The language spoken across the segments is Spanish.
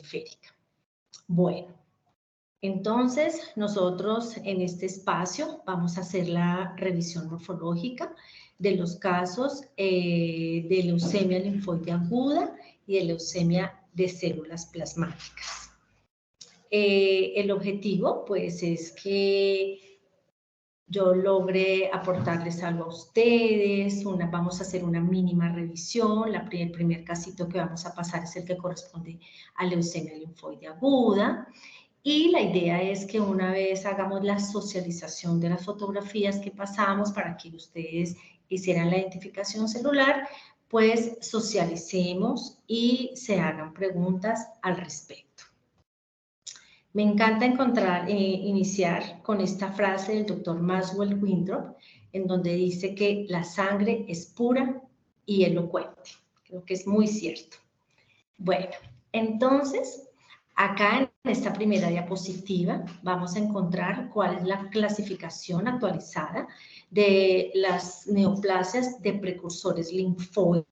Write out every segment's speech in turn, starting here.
periférica. Bueno, entonces nosotros en este espacio vamos a hacer la revisión morfológica de los casos de leucemia linfoide aguda y de leucemia de células plasmáticas. El objetivo, pues, es que yo logré aportarles algo a ustedes, vamos a hacer una mínima revisión. El primer casito que vamos a pasar es el que corresponde a leucemia linfoide aguda. Y la idea es que una vez hagamos la socialización de las fotografías que pasamos para que ustedes hicieran la identificación celular, pues socialicemos y se hagan preguntas al respecto. Me encanta iniciar con esta frase del doctor Maxwell Winthrop, en donde dice que la sangre es pura y elocuente. Creo que es muy cierto. Bueno, entonces, acá en esta primera diapositiva vamos a encontrar cuál es la clasificación actualizada de las neoplasias de precursores linfoides.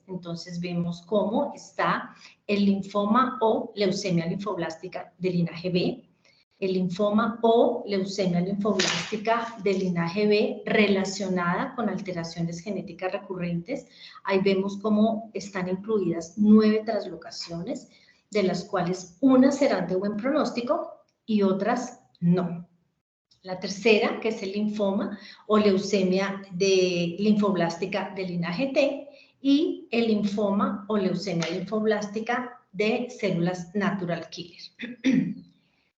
Entonces vemos cómo está el linfoma o leucemia linfoblástica de linaje B, el linfoma o leucemia linfoblástica de linaje B relacionada con alteraciones genéticas recurrentes. Ahí vemos cómo están incluidas 9 translocaciones, de las cuales unas serán de buen pronóstico y otras no. La tercera, que es el linfoma o leucemia linfoblástica de linaje T, y el linfoma o leucemia linfoblástica de células natural killer.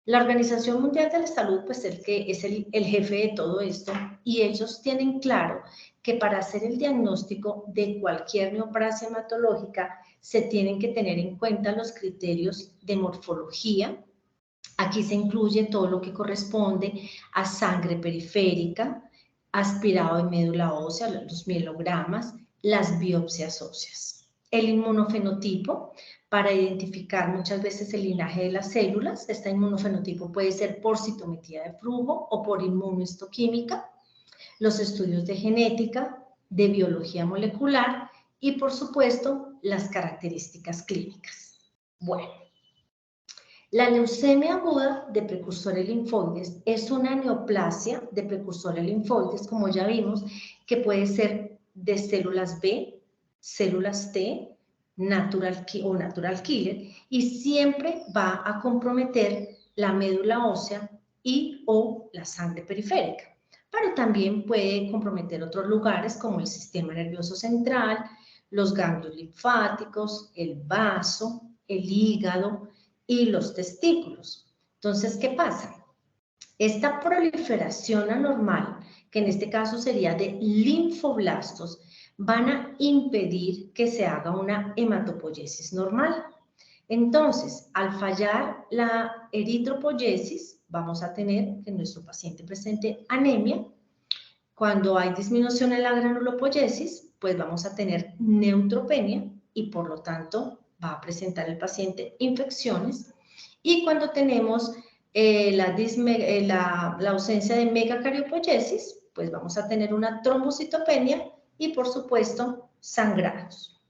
La Organización Mundial de la Salud, pues es el jefe de todo esto, y ellos tienen claro que para hacer el diagnóstico de cualquier neoplasia hematológica se tienen que tener en cuenta los criterios de morfología. Aquí se incluye todo lo que corresponde a sangre periférica, aspirado de médula ósea, los mielogramas, las biopsias óseas. El inmunofenotipo, para identificar muchas veces el linaje de las células. Este inmunofenotipo puede ser por citometría de flujo o por inmunohistoquímica. Los estudios de genética, de biología molecular y, por supuesto, las características clínicas. Bueno, la leucemia aguda de precursores linfoides es una neoplasia de precursores linfoides, como ya vimos, que puede ser de células B, células T, natural killer, y siempre va a comprometer la médula ósea y o la sangre periférica. Pero también puede comprometer otros lugares como el sistema nervioso central, los ganglios linfáticos, el vaso, el hígado y los testículos. Entonces, ¿qué pasa? Esta proliferación anormal, que en este caso sería de linfoblastos, van a impedir que se haga una hematopoiesis normal. Entonces, al fallar la eritropoiesis, vamos a tener que nuestro paciente presente anemia. Cuando hay disminución en la granulopoiesis, pues vamos a tener neutropenia y por lo tanto va a presentar el paciente infecciones. Y cuando tenemos la ausencia de megacariopoiesis, pues vamos a tener una trombocitopenia y por supuesto sangrados.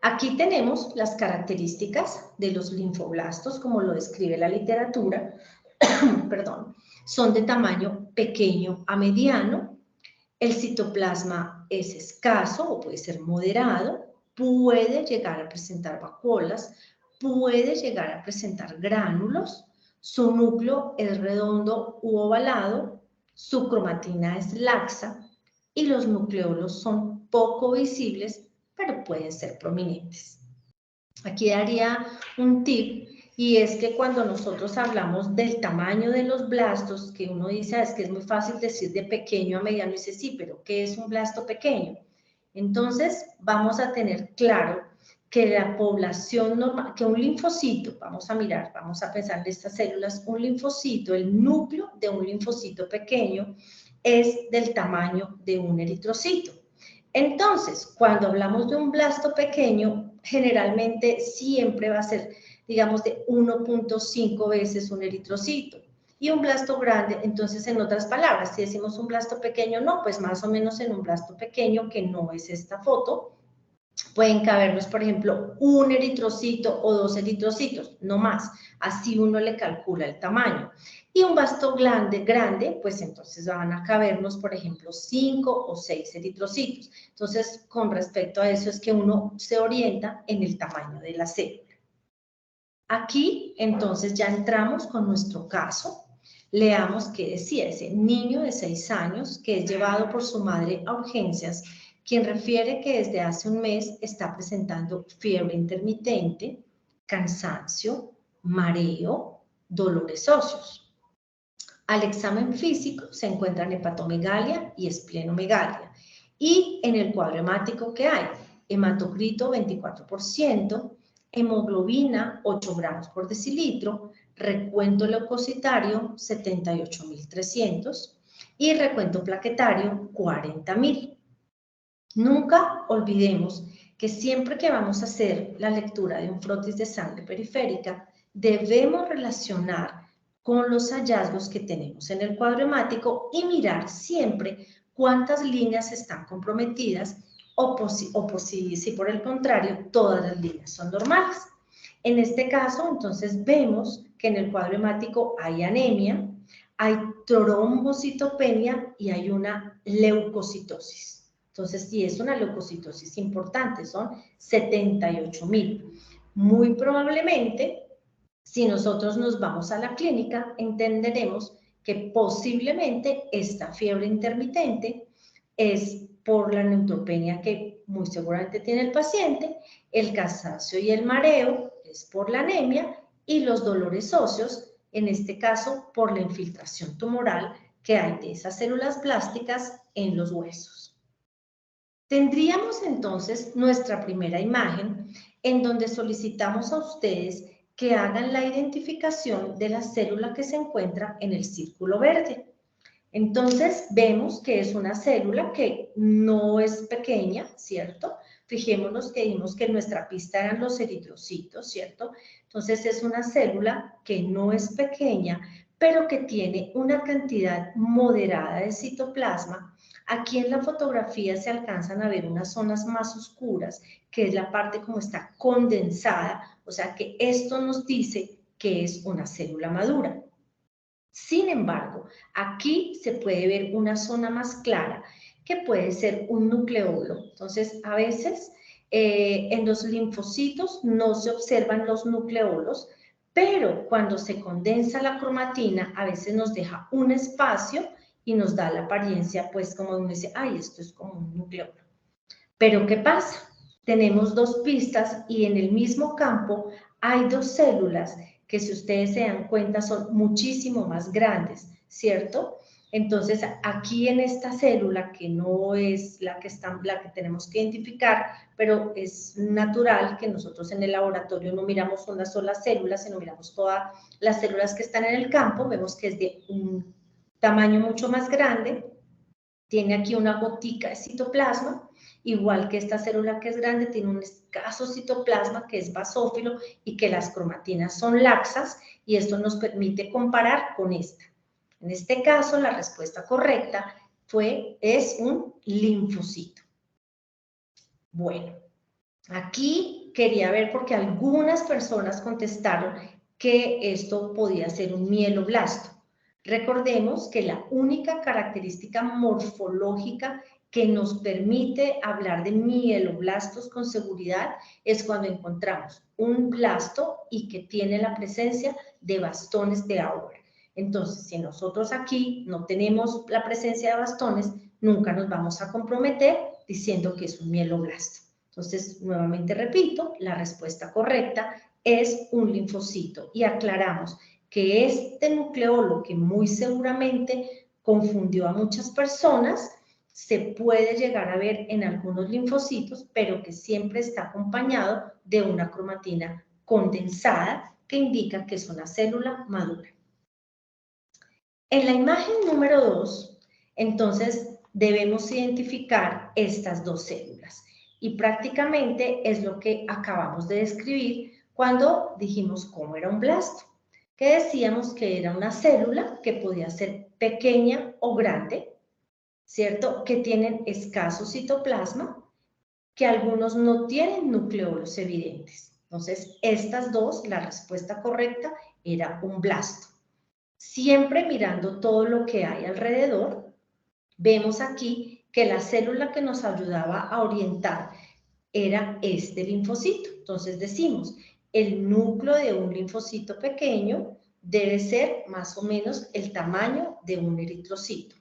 Aquí tenemos las características de los linfoblastos, como lo describe la literatura, perdón, son de tamaño pequeño a mediano, el citoplasma es escaso o puede ser moderado, puede llegar a presentar vacuolas, puede llegar a presentar gránulos, su núcleo es redondo u ovalado, su cromatina es laxa y los nucleolos son poco visibles, pero pueden ser prominentes. Aquí daría un tip, y es que cuando nosotros hablamos del tamaño de los blastos, que uno dice, es que es muy fácil decir de pequeño a mediano, y dice, sí, pero ¿qué es un blasto pequeño? Entonces, vamos a tener claro que la población normal, que un linfocito, vamos a mirar, vamos a pensar en estas células, un linfocito, el núcleo de un linfocito pequeño es del tamaño de un eritrocito. Entonces, cuando hablamos de un blasto pequeño, generalmente siempre va a ser, digamos, de 1.5 veces un eritrocito. Y un blasto grande, entonces, en otras palabras, si decimos un blasto pequeño, no, pues más o menos en un blasto pequeño, que no es esta foto, Pueden cabernos, por ejemplo, un eritrocito o 2 eritrocitos, no más. Así uno le calcula el tamaño. Y un vasto grande, pues entonces van a cabernos, por ejemplo, 5 o 6 eritrocitos. Entonces, con respecto a eso es que uno se orienta en el tamaño de la célula. Aquí, entonces, ya entramos con nuestro caso. Leamos qué decía ese niño de 6 años que es llevado por su madre a urgencias, quien refiere que desde hace un mes está presentando fiebre intermitente, cansancio, mareo, dolores óseos. Al examen físico se encuentran hepatomegalia y esplenomegalia. Y en el cuadro hemático que hay, hematocrito 24%, hemoglobina 8 gramos por decilitro, recuento leucocitario 78.300 y recuento plaquetario 40.000. Nunca olvidemos que siempre que vamos a hacer la lectura de un frotis de sangre periférica, debemos relacionar con los hallazgos que tenemos en el cuadro hemático y mirar siempre cuántas líneas están comprometidas si por el contrario todas las líneas son normales. En este caso, entonces, vemos que en el cuadro hemático hay anemia, hay trombocitopenia y hay una leucocitosis. Entonces, sí es una leucocitosis importante, son 78.000. Muy probablemente, si nosotros nos vamos a la clínica, entenderemos que posiblemente esta fiebre intermitente es por la neutropenia que muy seguramente tiene el paciente, el cansancio y el mareo es por la anemia y los dolores óseos, en este caso por la infiltración tumoral que hay de esas células plásticas en los huesos. Tendríamos entonces nuestra primera imagen en donde solicitamos a ustedes que hagan la identificación de la célula que se encuentra en el círculo verde. Entonces vemos que es una célula que no es pequeña, ¿cierto? Fijémonos que dijimos que nuestra pista eran los eritrocitos, ¿cierto? Entonces es una célula que no es pequeña, pero que tiene una cantidad moderada de citoplasma. Aquí en la fotografía se alcanzan a ver unas zonas más oscuras, que es la parte como está condensada, o sea que esto nos dice que es una célula madura. Sin embargo, aquí se puede ver una zona más clara que puede ser un nucleolo. Entonces, a veces en los linfocitos no se observan los nucleolos, pero cuando se condensa la cromatina, a veces nos deja un espacio y nos da la apariencia, pues como uno dice, ay, esto es como un nucleolo. Pero ¿qué pasa? Tenemos dos pistas y en el mismo campo hay dos células que si ustedes se dan cuenta son muchísimo más grandes, ¿cierto? Entonces, aquí en esta célula, que no es la que tenemos que identificar, pero es natural que nosotros en el laboratorio no miramos una sola célula, sino miramos todas las células que están en el campo, vemos que es de un tamaño mucho más grande, tiene aquí una gotica de citoplasma, igual que esta célula que es grande, tiene un escaso citoplasma que es basófilo y que las cromatinas son laxas y esto nos permite comparar con esta. En este caso, la respuesta correcta es un linfocito. Bueno, aquí quería ver porque algunas personas contestaron que esto podía ser un mieloblasto. Recordemos que la única característica morfológica que nos permite hablar de mieloblastos con seguridad es cuando encontramos un blasto y que tiene la presencia de bastones de Auer. Entonces, si nosotros aquí no tenemos la presencia de bastones, nunca nos vamos a comprometer diciendo que es un mieloblasto. Entonces, nuevamente repito, la respuesta correcta es un linfocito y aclaramos que este nucleolo que muy seguramente confundió a muchas personas, se puede llegar a ver en algunos linfocitos, pero que siempre está acompañado de una cromatina condensada que indica que es una célula madura. En la imagen número 2, entonces debemos identificar estas dos células y prácticamente es lo que acabamos de describir cuando dijimos cómo era un blasto, que decíamos que era una célula que podía ser pequeña o grande, ¿cierto? Que tienen escaso citoplasma, que algunos no tienen nucleolos evidentes. Entonces, estas dos, la respuesta correcta era un blasto. Siempre mirando todo lo que hay alrededor, vemos aquí que la célula que nos ayudaba a orientar era este linfocito. Entonces decimos, el núcleo de un linfocito pequeño debe ser más o menos el tamaño de un eritrocito,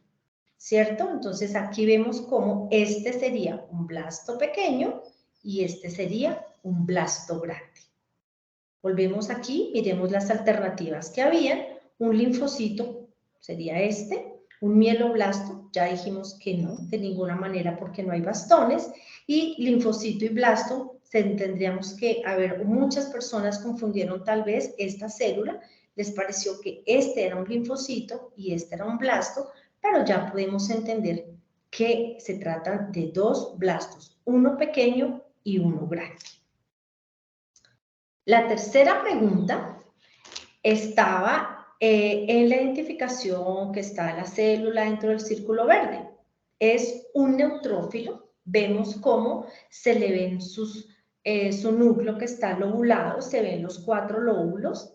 ¿cierto? Entonces aquí vemos cómo este sería un blasto pequeño y este sería un blasto grande. Volvemos aquí, miremos las alternativas que habían. Un linfocito sería este, un mieloblasto, ya dijimos que no, de ninguna manera porque no hay bastones, y linfocito y blasto, tendríamos que, muchas personas confundieron tal vez esta célula, les pareció que este era un linfocito y este era un blasto, pero ya podemos entender que se trata de dos blastos, uno pequeño y uno grande. La tercera pregunta estaba en la identificación que está la célula dentro del círculo verde. Es un neutrófilo. Vemos cómo se le ven su núcleo que está lobulado, se ven los 4 lóbulos.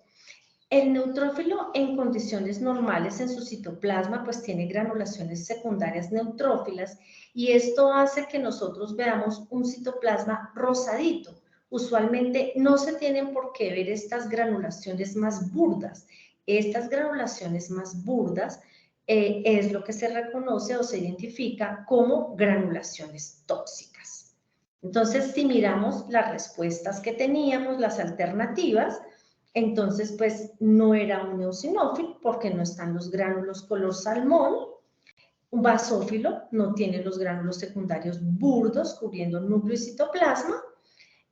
El neutrófilo en condiciones normales en su citoplasma pues tiene granulaciones secundarias neutrófilas y esto hace que nosotros veamos un citoplasma rosadito. Usualmente no se tienen por qué ver estas granulaciones más burdas. Estas granulaciones más burdas es lo que se reconoce o se identifica como granulaciones tóxicas. Entonces, si miramos las respuestas que teníamos, las alternativas, entonces pues no era un eosinófilo porque no están los gránulos color salmón. Un basófilo no tiene los gránulos secundarios burdos cubriendo núcleo y citoplasma.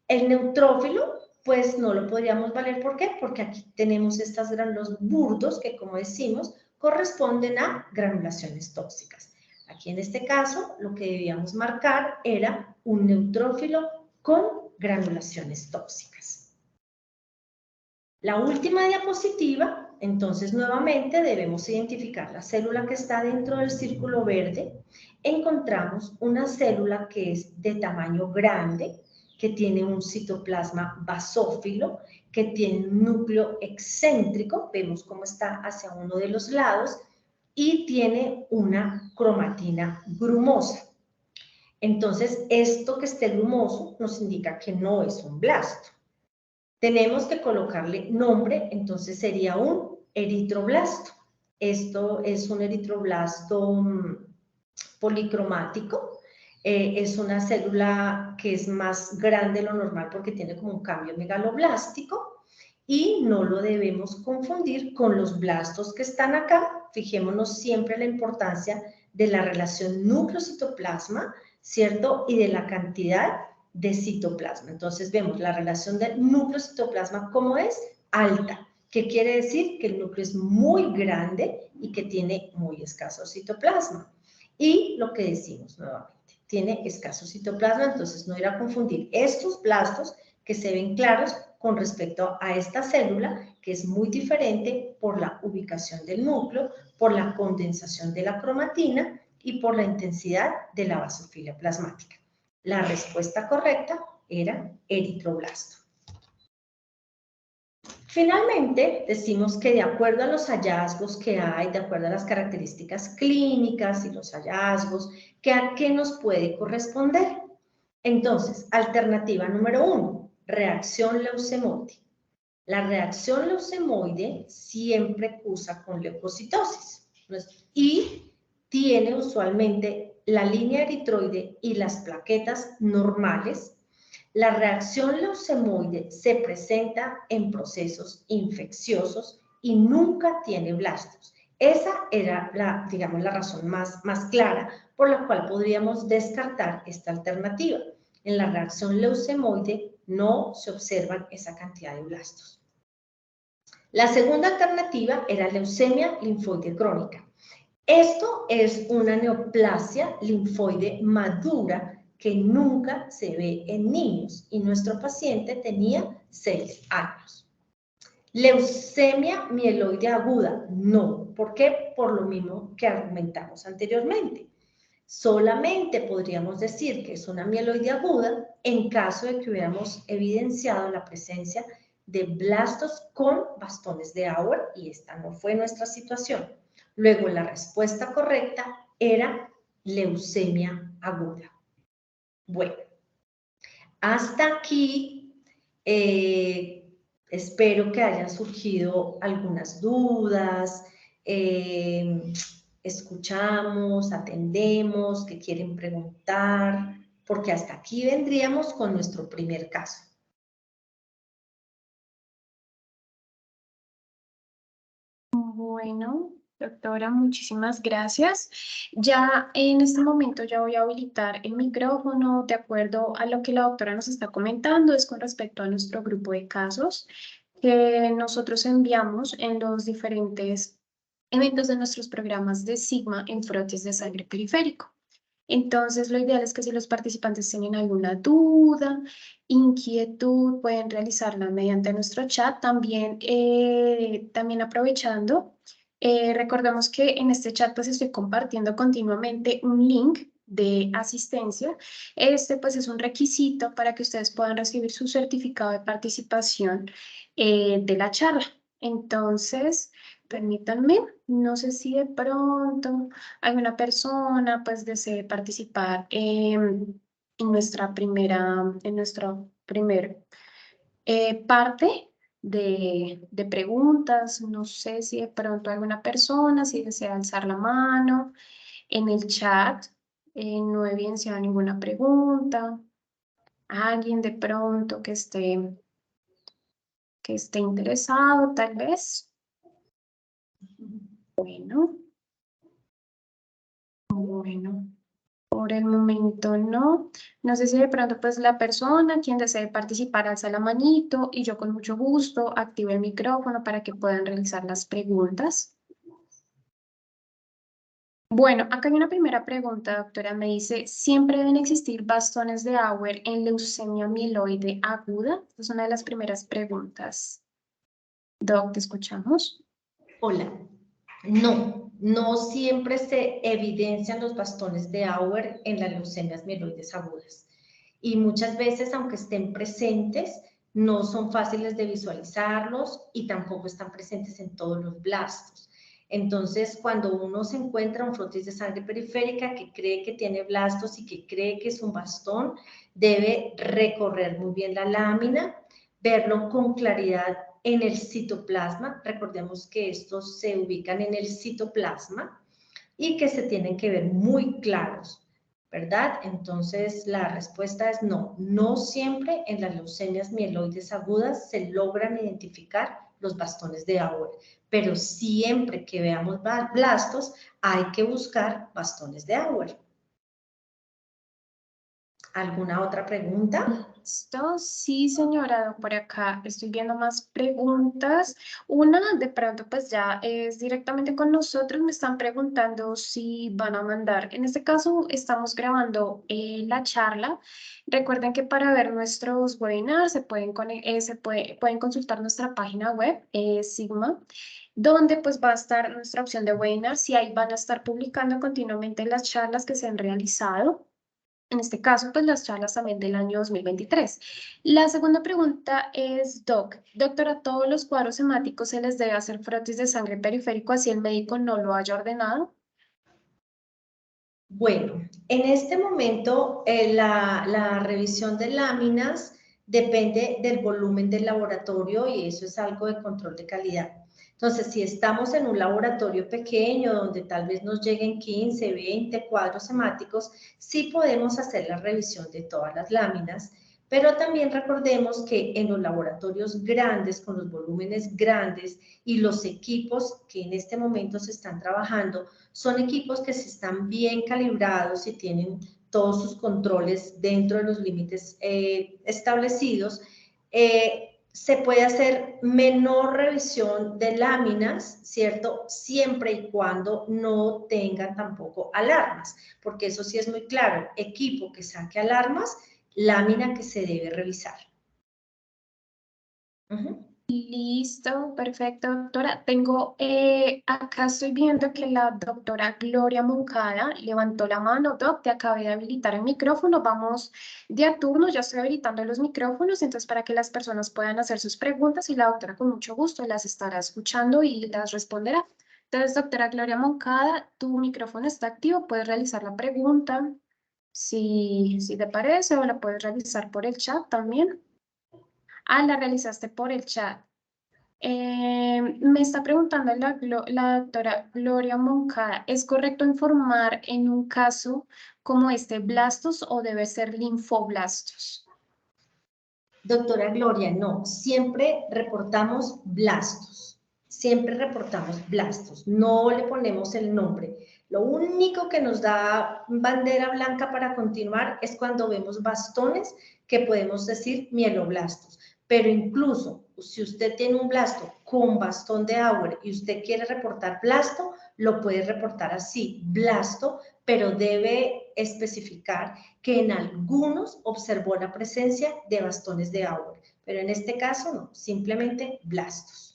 El neutrófilo, pues no lo podríamos valer. ¿Por qué? Porque aquí tenemos estos gránulos burdos que, como decimos, corresponden a granulaciones tóxicas. Aquí en este caso, lo que debíamos marcar era un neutrófilo con granulaciones tóxicas. La última diapositiva, entonces nuevamente debemos identificar la célula que está dentro del círculo verde. Encontramos una célula que es de tamaño grande, que tiene un citoplasma basófilo, que tiene un núcleo excéntrico, vemos cómo está hacia uno de los lados, y tiene una cromatina grumosa. Entonces, esto que esté grumoso nos indica que no es un blasto. Tenemos que colocarle nombre, entonces sería un eritroblasto. Esto es un eritroblasto policromático. Es una célula que es más grande de lo normal porque tiene como un cambio megaloblástico y no lo debemos confundir con los blastos que están acá. Fijémonos siempre la importancia de la relación núcleo-citoplasma, ¿cierto? Y de la cantidad de citoplasma. Entonces vemos la relación del núcleo-citoplasma como es alta. ¿Qué quiere decir? Que el núcleo es muy grande y que tiene muy escaso citoplasma. Y lo que decimos nuevamente, tiene escaso citoplasma, entonces no ir a confundir estos blastos que se ven claros con respecto a esta célula, que es muy diferente por la ubicación del núcleo, por la condensación de la cromatina y por la intensidad de la basofilia plasmática. La respuesta correcta era eritroblasto. Finalmente, decimos que de acuerdo a los hallazgos que hay, de acuerdo a las características clínicas y los hallazgos, ¿a qué nos puede corresponder? Entonces, alternativa número 1, reacción leucemoide. La reacción leucemoide siempre cursa con leucocitosis y tiene usualmente la línea eritroide y las plaquetas normales. La reacción leucemoide se presenta en procesos infecciosos y nunca tiene blastos. Esa era la razón más clara por la cual podríamos descartar esta alternativa. En la reacción leucemoide no se observan esa cantidad de blastos. La segunda alternativa era leucemia linfoide crónica. Esto es una neoplasia linfoide madura que nunca se ve en niños y nuestro paciente tenía 6 años. Leucemia mieloide aguda, no. ¿Por qué? Por lo mismo que argumentamos anteriormente. Solamente podríamos decir que es una mieloide aguda en caso de que hubiéramos evidenciado la presencia de blastos con bastones de Auer, y esta no fue nuestra situación. Luego, la respuesta correcta era leucemia aguda. Bueno, hasta aquí espero que hayan surgido algunas dudas, escuchamos, atendemos, que quieren preguntar, porque hasta aquí vendríamos con nuestro primer caso. Bueno, doctora, muchísimas gracias. Ya en este momento ya voy a habilitar el micrófono de acuerdo a lo que la doctora nos está comentando, es con respecto a nuestro grupo de casos que nosotros enviamos en los diferentes eventos de nuestros programas de Sigma en frotes de sangre periférico. Entonces, lo ideal es que si los participantes tienen alguna duda, inquietud, pueden realizarla mediante nuestro chat. También aprovechando, recordemos que en este chat pues estoy compartiendo continuamente un link de asistencia. Este pues es un requisito para que ustedes puedan recibir su certificado de participación de la charla. Entonces, permítanme, no sé si de pronto alguna persona pues desee participar en nuestra primer parte de preguntas. No sé si de pronto alguna persona, si desea alzar la mano en el chat, no he evidenciado ninguna pregunta. Alguien de pronto que esté interesado, tal vez. Bueno. Bueno, por el momento no. No sé si de pronto pues la persona quien desee participar alza la manito y yo con mucho gusto activo el micrófono para que puedan realizar las preguntas. Bueno, acá hay una primera pregunta, doctora. Me dice, ¿siempre deben existir bastones de Auer en leucemia mieloide aguda? Esta es una de las primeras preguntas. Doc, ¿te escuchamos? Hola. No siempre se evidencian los bastones de Auer en las leucemias mieloides agudas. Y muchas veces, aunque estén presentes, no son fáciles de visualizarlos y tampoco están presentes en todos los blastos. Entonces, cuando uno se encuentra un frotis de sangre periférica que cree que tiene blastos y que cree que es un bastón, debe recorrer muy bien la lámina, verlo con claridad en el citoplasma. Recordemos que estos se ubican en el citoplasma y que se tienen que ver muy claros, ¿verdad? Entonces, la respuesta es no. No siempre en las leucemias mieloides agudas se logran identificar los bastones de Auer, pero siempre que veamos blastos hay que buscar bastones de Auer. ¿Alguna otra pregunta? Listo, sí, señora, por acá estoy viendo más preguntas. Una de pronto pues ya es directamente con nosotros, me están preguntando si van a mandar. En este caso estamos grabando la charla. Recuerden que para ver nuestros webinars pueden consultar nuestra página web, Sigma, donde pues va a estar nuestra opción de webinars y ahí van a estar publicando continuamente las charlas que se han realizado. En este caso, pues las charlas también del año 2023. La segunda pregunta es, doctora, ¿a todos los cuadros hemáticos se les debe hacer frotis de sangre periférico así el médico no lo haya ordenado? Bueno, en este momento la revisión de láminas depende del volumen del laboratorio y eso es algo de control de calidad. Entonces, si estamos en un laboratorio pequeño donde tal vez nos lleguen 15, 20 cuadros hemáticos, sí podemos hacer la revisión de todas las láminas, pero también recordemos que en los laboratorios grandes, con los volúmenes grandes y los equipos que en este momento se están trabajando, son equipos que se están bien calibrados y tienen todos sus controles dentro de los límites establecidos. Se puede hacer menor revisión de láminas, ¿cierto? Siempre y cuando no tengan tampoco alarmas, porque eso sí es muy claro, equipo que saque alarmas, lámina que se debe revisar. Listo, perfecto, doctora. Acá estoy viendo que la doctora Gloria Moncada levantó la mano. Doc, te acabé de habilitar el micrófono. Vamos de a turno, ya estoy habilitando los micrófonos, entonces para que las personas puedan hacer sus preguntas y la doctora con mucho gusto las estará escuchando y las responderá. Entonces, doctora Gloria Moncada, tu micrófono está activo, puedes realizar la pregunta si te parece o la puedes realizar por el chat también. Ah, la realizaste por el chat. Me está preguntando la doctora Gloria Moncada, ¿es correcto informar en un caso como este blastos o debe ser linfoblastos? Doctora Gloria, no, siempre reportamos blastos, no le ponemos el nombre. Lo único que nos da bandera blanca para continuar es cuando vemos bastones que podemos decir mieloblastos. Pero incluso si usted tiene un blasto con bastón de Auer y usted quiere reportar blasto, lo puede reportar así, blasto, pero debe especificar que en algunos observó la presencia de bastones de Auer, pero en este caso no, simplemente blastos.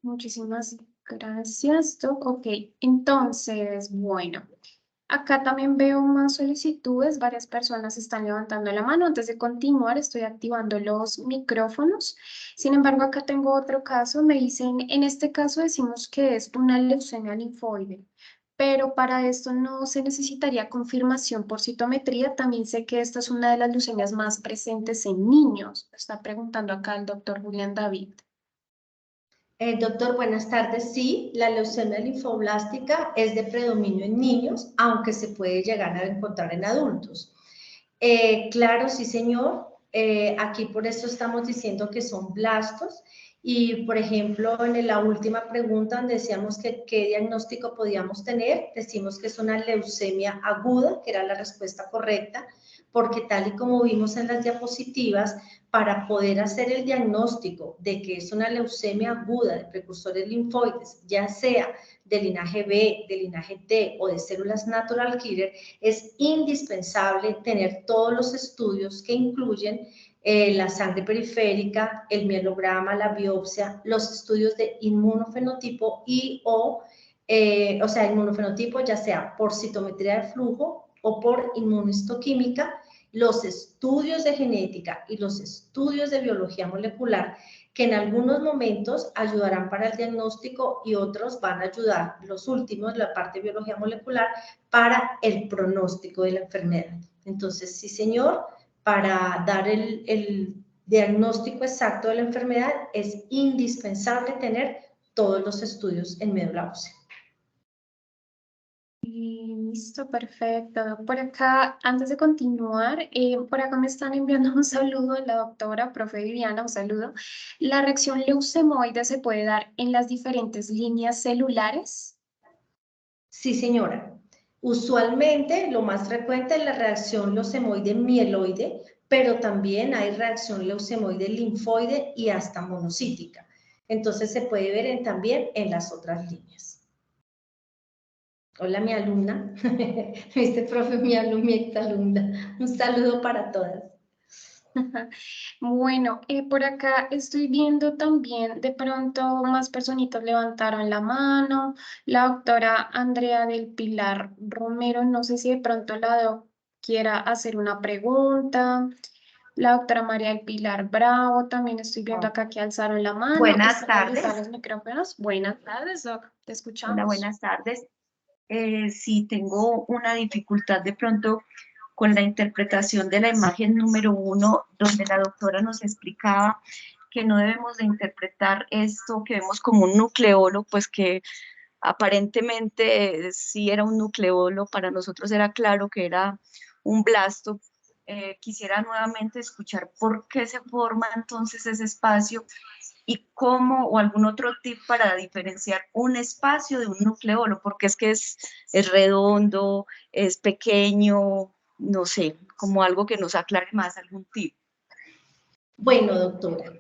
Muchísimas gracias, Doc. Ok, entonces, bueno, acá también veo más solicitudes, varias personas están levantando la mano. Antes de continuar, estoy activando los micrófonos. Sin embargo, acá tengo otro caso. Me dicen, en este caso decimos que es una leucemia linfoide, pero para esto no se necesitaría confirmación por citometría. También sé que esta es una de las leucemias más presentes en niños. Está preguntando acá el doctor Julián David. Doctor, buenas tardes. Sí, la leucemia linfoblástica es de predominio en niños, aunque se puede llegar a encontrar en adultos. Claro, sí, señor. Aquí por eso estamos diciendo que son blastos. Y, por ejemplo, en la última pregunta donde decíamos que qué diagnóstico podíamos tener, decimos que es una leucemia aguda, que era la respuesta correcta, porque tal y como vimos en las diapositivas, para poder hacer el diagnóstico de que es una leucemia aguda de precursores linfoides, ya sea de linaje B, de linaje T o de células natural killer, es indispensable tener todos los estudios que incluyen la sangre periférica, el mielograma, la biopsia, los estudios de inmunofenotipo o sea, inmunofenotipo ya sea por citometría de flujo o por inmunohistoquímica, los estudios de genética y los estudios de biología molecular que en algunos momentos ayudarán para el diagnóstico y otros van a ayudar, los últimos, la parte de biología molecular, para el pronóstico de la enfermedad. Entonces, sí, señor, para dar el diagnóstico exacto de la enfermedad es indispensable tener todos los estudios en médula ósea. Listo, perfecto. Por acá, antes de continuar, por acá me están enviando un saludo a la doctora, profe Viviana, un saludo. ¿La reacción leucemoide se puede dar en las diferentes líneas celulares? Sí, señora. Usualmente lo más frecuente es la reacción leucemoide mieloide, pero también hay reacción leucemoide linfoide y hasta monocítica. Entonces se puede ver también en las otras líneas. Hola, mi alumna. Este profe, mi alumna, mi exalumna. Un saludo para todas. Bueno, por acá estoy viendo también, de pronto más personitas levantaron la mano. La doctora Andrea del Pilar Romero, no sé si de pronto la doc quiera hacer una pregunta. La doctora María del Pilar Bravo, también estoy viendo acá que alzaron la mano. Buenas ¿Están tardes. habilitados los micrófonos? Buenas tardes, doc. Te escuchamos. Hola, buenas tardes. Sí, tengo una dificultad de pronto con la interpretación de la imagen número 1, donde la doctora nos explicaba que no debemos de interpretar esto que vemos como un nucleolo, pues que aparentemente sí era un nucleolo, para nosotros era claro que era un blasto. Quisiera nuevamente escuchar por qué se forma entonces ese espacio y cómo, o algún otro tip para diferenciar un espacio de un nucleolo, porque es que es redondo, es pequeño, no sé, como algo que nos aclare más, algún tip. Bueno, doctora,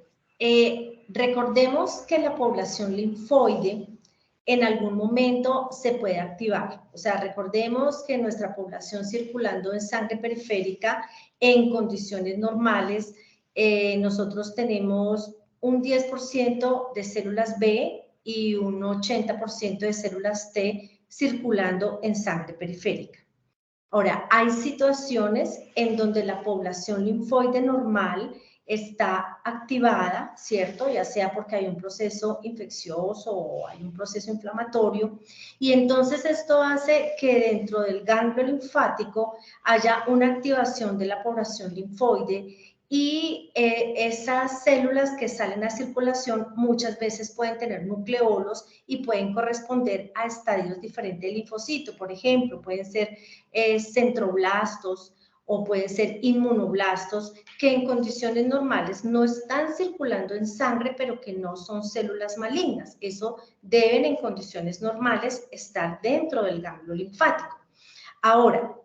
recordemos que la población linfoide en algún momento se puede activar. O sea, recordemos que nuestra población circulando en sangre periférica en condiciones normales, nosotros tenemos un 10% de células B y un 80% de células T circulando en sangre periférica. Ahora, hay situaciones en donde la población linfoide normal está activada, ¿cierto? Ya sea porque hay un proceso infeccioso o hay un proceso inflamatorio, y entonces esto hace que dentro del ganglio linfático haya una activación de la población linfoide y esas células que salen a circulación muchas veces pueden tener nucleolos y pueden corresponder a estadios diferentes del linfocito. Por ejemplo, pueden ser centroblastos o pueden ser inmunoblastos que en condiciones normales no están circulando en sangre, pero que no son células malignas. Eso deben en condiciones normales estar dentro del ganglio linfático. Ahora,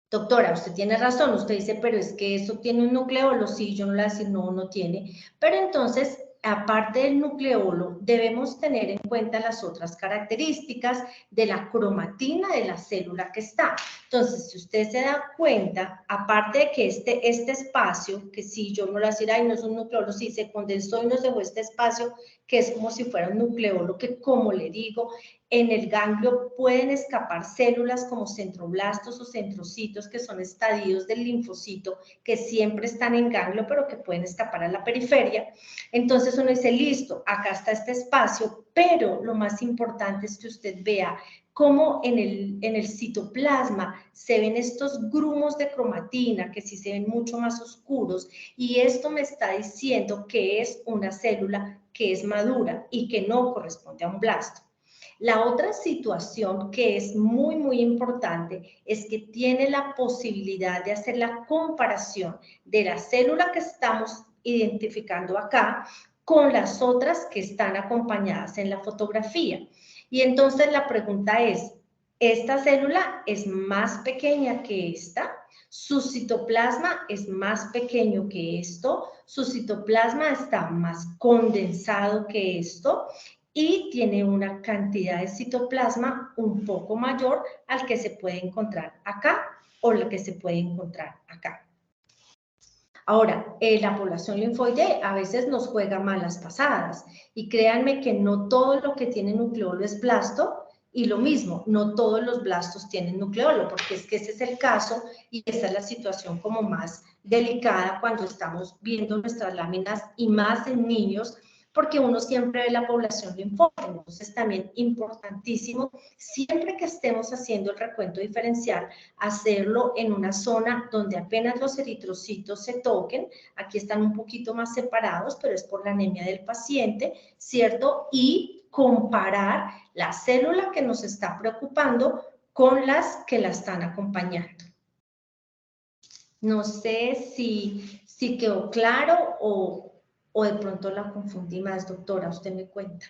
doctora, usted tiene razón, usted dice, pero es que eso tiene un nucleolo. Sí, yo no le voy a decir, no, no tiene. Pero entonces, aparte del nucleolo, debemos tener en cuenta las otras características de la cromatina de la célula que está. Entonces, si usted se da cuenta, aparte de que este espacio, que sí, yo no le voy a decir, ay, no es un nucleolo, sí, se condensó y nos dejó este espacio, que es como si fuera un nucleolo, que como le digo, en el ganglio pueden escapar células como centroblastos o centrocitos, que son estadios del linfocito, que siempre están en ganglio, pero que pueden escapar a la periferia. Entonces uno dice, listo, acá está este espacio, pero lo más importante es que usted vea cómo en el citoplasma se ven estos grumos de cromatina, que sí se ven mucho más oscuros, y esto me está diciendo que es una célula que es madura y que no corresponde a un blasto. La otra situación que es muy, muy importante es que tiene la posibilidad de hacer la comparación de la célula que estamos identificando acá con las otras que están acompañadas en la fotografía. Y entonces la pregunta es, ¿esta célula es más pequeña que esta? ¿Su citoplasma es más pequeño que esto? ¿Su citoplasma está más condensado que esto? Y tiene una cantidad de citoplasma un poco mayor al que se puede encontrar acá o la que se puede encontrar acá. Ahora, la población linfoide a veces nos juega malas pasadas y créanme que no todo lo que tiene nucleolo es blasto y lo mismo, no todos los blastos tienen nucleolo, porque es que ese es el caso y esa es la situación como más delicada cuando estamos viendo nuestras láminas y más en niños, porque uno siempre ve la población linfoide. Entonces también importantísimo, siempre que estemos haciendo el recuento diferencial, hacerlo en una zona donde apenas los eritrocitos se toquen. Aquí están un poquito más separados, pero es por la anemia del paciente, ¿cierto? Y comparar la célula que nos está preocupando con las que la están acompañando. No sé si quedó claro o de pronto la confundí más, doctora, usted me cuenta.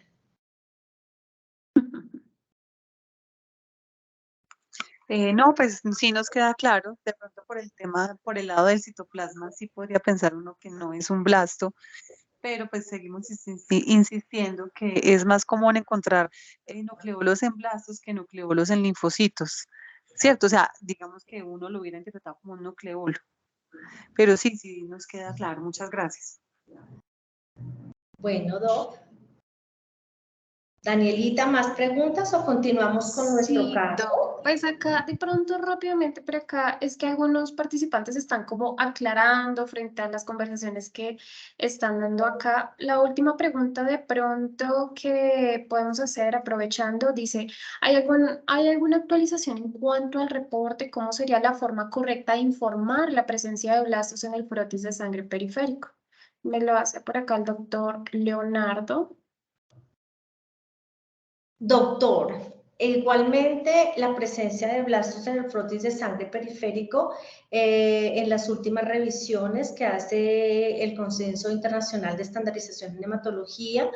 No, pues sí nos queda claro, de pronto por el tema, por el lado del citoplasma, sí podría pensar uno que no es un blasto, pero pues seguimos insistiendo que es más común encontrar nucleolos en blastos que nucleolos en linfocitos, ¿cierto? O sea, digamos que uno lo hubiera interpretado como un nucleolo, pero sí, sí nos queda claro, muchas gracias. Bueno, Doc. Danielita, ¿más preguntas o continuamos con nuestro caso? Doc, pues acá de pronto rápidamente por acá es que algunos participantes están como aclarando frente a las conversaciones que están dando acá. La última pregunta de pronto que podemos hacer aprovechando dice, ¿hay alguna actualización en cuanto al reporte? ¿Cómo sería la forma correcta de informar la presencia de blastos en el frotis de sangre periférico? Me lo hace por acá el doctor Leonardo. Doctor, igualmente la presencia de blastos en el frotis de sangre periférico en las últimas revisiones que hace el Consenso Internacional de Estandarización en Hematología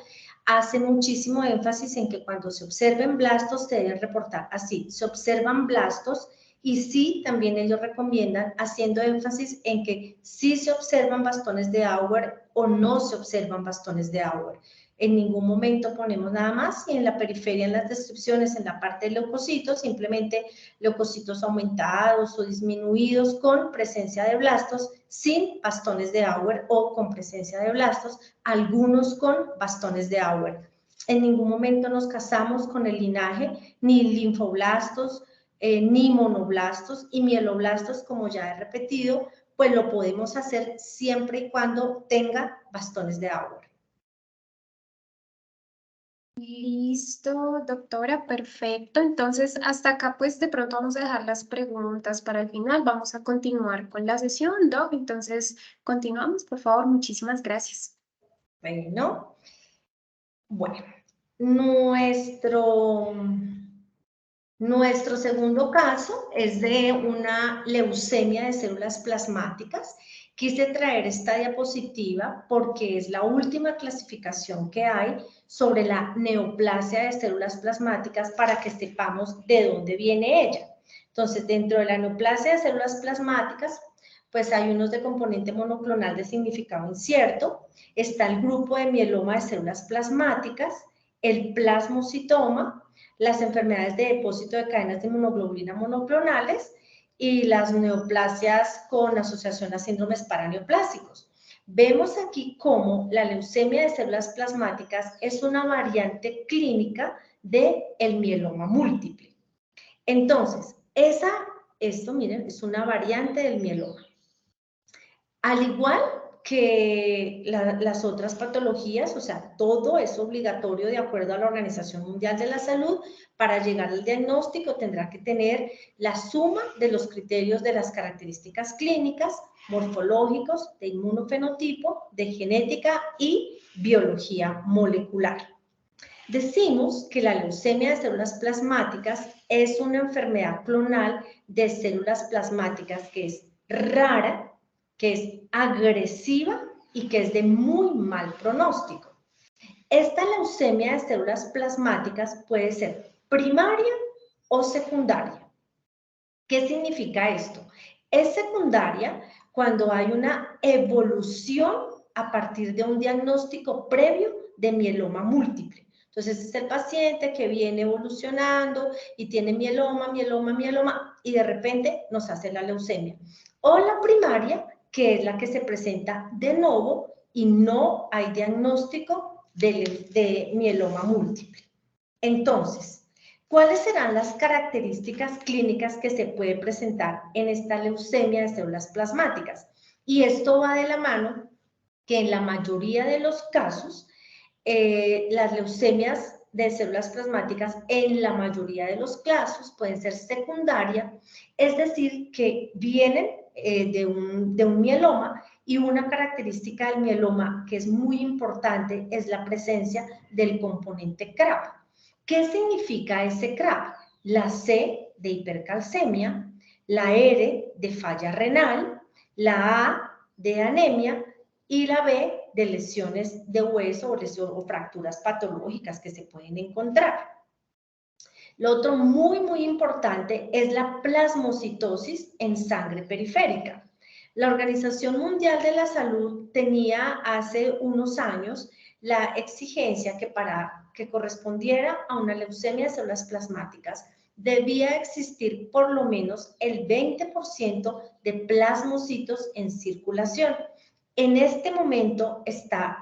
hace muchísimo énfasis en que cuando se observen blastos se deben reportar así, se observan blastos y sí, también ellos recomiendan haciendo énfasis en que sí se observan bastones de Auer o no se observan bastones de Auer. En ningún momento ponemos nada más y en la periferia, en las descripciones, en la parte de leucocitos, simplemente leucocitos aumentados o disminuidos con presencia de blastos sin bastones de Auer o con presencia de blastos, algunos con bastones de Auer. En ningún momento nos casamos con el linaje, ni linfoblastos, ni monoblastos y mieloblastos, como ya he repetido, pues lo podemos hacer siempre y cuando tenga bastones de Auer. Listo, doctora, perfecto. Entonces, hasta acá, pues de pronto vamos a dejar las preguntas para el final. Vamos a continuar con la sesión, Doc. Entonces, continuamos, por favor. Muchísimas gracias. Bueno, nuestro segundo caso es de una leucemia de células plasmáticas. Quise traer esta diapositiva porque es la última clasificación que hay sobre la neoplasia de células plasmáticas para que sepamos de dónde viene ella. Entonces, dentro de la neoplasia de células plasmáticas, pues hay unos de componente monoclonal de significado incierto, está el grupo de mieloma de células plasmáticas, el plasmocitoma, las enfermedades de depósito de cadenas de inmunoglobulina monoclonales y las neoplasias con asociación a síndromes paraneoplásicos. Vemos aquí cómo la leucemia de células plasmáticas es una variante clínica del mieloma múltiple. Entonces, esto miren, es una variante del mieloma. Al igual que las otras patologías, o sea, todo es obligatorio de acuerdo a la Organización Mundial de la Salud. Para llegar al diagnóstico tendrá que tener la suma de los criterios de las características clínicas, morfológicos, de inmunofenotipo, de genética y biología molecular. Decimos que la leucemia de células plasmáticas es una enfermedad clonal de células plasmáticas que es rara, que es agresiva y que es de muy mal pronóstico. Esta leucemia de células plasmáticas puede ser primaria o secundaria. ¿Qué significa esto? Es secundaria cuando hay una evolución a partir de un diagnóstico previo de mieloma múltiple. Entonces, es el paciente que viene evolucionando y tiene mieloma, y de repente nos hace la leucemia. O la primaria, que es la que se presenta de nuevo y no hay diagnóstico de mieloma múltiple. Entonces, ¿cuáles serán las características clínicas que se puede presentar en esta leucemia de células plasmáticas? Y esto va de la mano que en la mayoría de los casos, las leucemias de células plasmáticas en la mayoría de los casos pueden ser secundaria, es decir, que vienen de un mieloma, y una característica del mieloma que es muy importante es la presencia del componente CRAB. ¿Qué significa ese CRAB? La C de hipercalcemia, la R de falla renal, la A de anemia y la B de lesiones de hueso o fracturas patológicas que se pueden encontrar. Lo otro muy importante es la plasmocitosis en sangre periférica. La Organización Mundial de la Salud tenía hace unos años la exigencia que para que correspondiera a una leucemia de células plasmáticas debía existir por lo menos el 20% de plasmocitos en circulación. En este momento